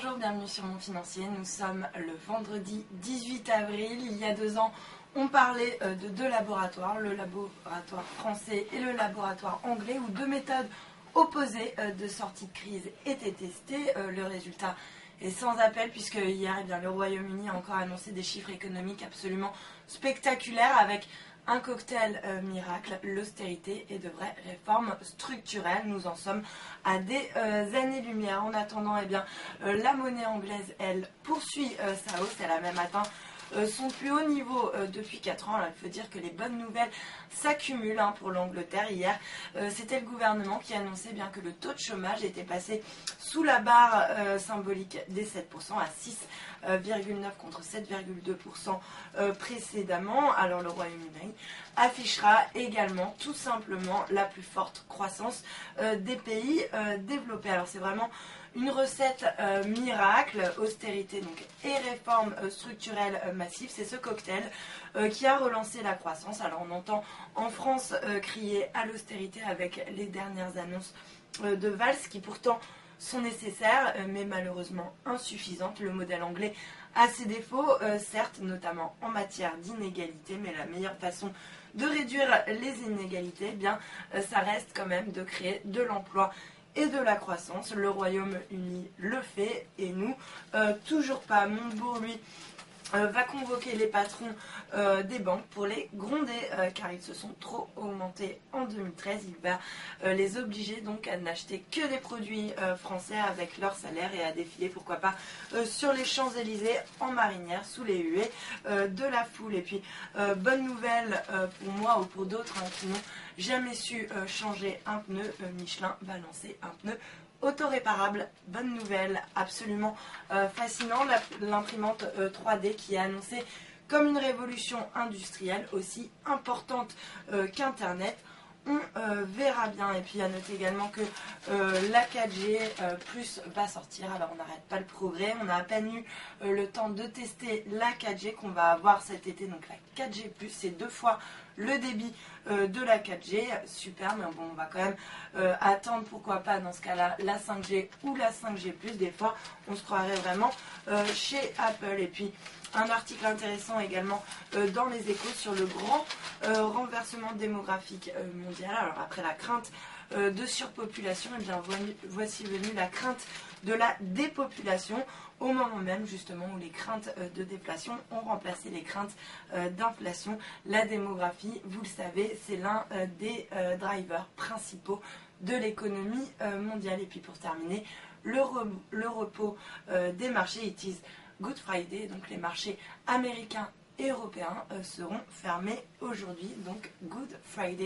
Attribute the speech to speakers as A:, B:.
A: Bonjour, bienvenue sur Mon Financier. Nous sommes le vendredi 18 avril. Il y a 2 ans, on parlait de 2 laboratoires, le laboratoire français et le laboratoire anglais, où 2 méthodes opposées de sortie de crise étaient testées. Le résultat est sans appel puisque hier, le Royaume-Uni a encore annoncé des chiffres économiques absolument spectaculaires avec un cocktail miracle, l'austérité et de vraies réformes structurelles. Nous en sommes à des années-lumière. En attendant, la monnaie anglaise, elle, poursuit sa hausse. Elle a même atteint son plus haut niveau depuis 4 ans. Alors, il faut dire que les bonnes nouvelles s'accumulent pour l'Angleterre. Hier, c'était le gouvernement qui annonçait que le taux de chômage était passé sous la barre symbolique des 7% à 6,9 contre 7,2% précédemment. Alors le Royaume-Uni affichera également tout simplement la plus forte croissance des pays développés. Alors c'est vraiment une recette miracle, austérité et réforme structurelle massive. C'est ce cocktail qui a relancé la croissance. Alors on entend en France crier à l'austérité avec les dernières annonces de Valls qui pourtant sont nécessaires mais malheureusement insuffisantes. Le modèle anglais a ses défauts, certes, notamment en matière d'inégalité, mais la meilleure façon de réduire les inégalités, ça reste quand même de créer de l'emploi et de la croissance. Le Royaume-Uni le fait et nous, toujours pas. Montebourg, lui, va convoquer les patrons des banques pour les gronder car ils se sont trop augmentés en 2013. Il va les obliger donc à n'acheter que des produits français avec leur salaire et à défiler pourquoi pas sur les Champs-Élysées en marinière sous les huées de la foule. Et puis bonne nouvelle pour moi ou pour d'autres qui n'ont jamais su changer un pneu, Michelin va lancer un pneu autoréparable. Bonne nouvelle, absolument fascinant, l'imprimante 3D qui est annoncée comme une révolution industrielle aussi importante qu'Internet. On verra bien. Et puis à noter également que la 4G plus va sortir. Alors on n'arrête pas le progrès. On a à peine eu le temps de tester la 4G qu'on va avoir cet été. Donc la 4G plus, c'est 2 fois le débit de la 4G. Super, mais bon, on va quand même attendre, pourquoi pas dans ce cas-là, la 5G ou la 5G plus. Des fois, on se croirait vraiment chez Apple. Et puis un article intéressant également dans les Échos sur le grand renversement démographique mondial. Alors après la crainte de surpopulation, voici venue la crainte de la dépopulation au moment même justement où les craintes de déflation ont remplacé les craintes d'inflation. La démographie, vous le savez, c'est l'un des drivers principaux de l'économie mondiale. Et puis pour terminer, le repos des marchés, it is Good Friday, donc les marchés américains et européens seront fermés aujourd'hui, donc Good Friday.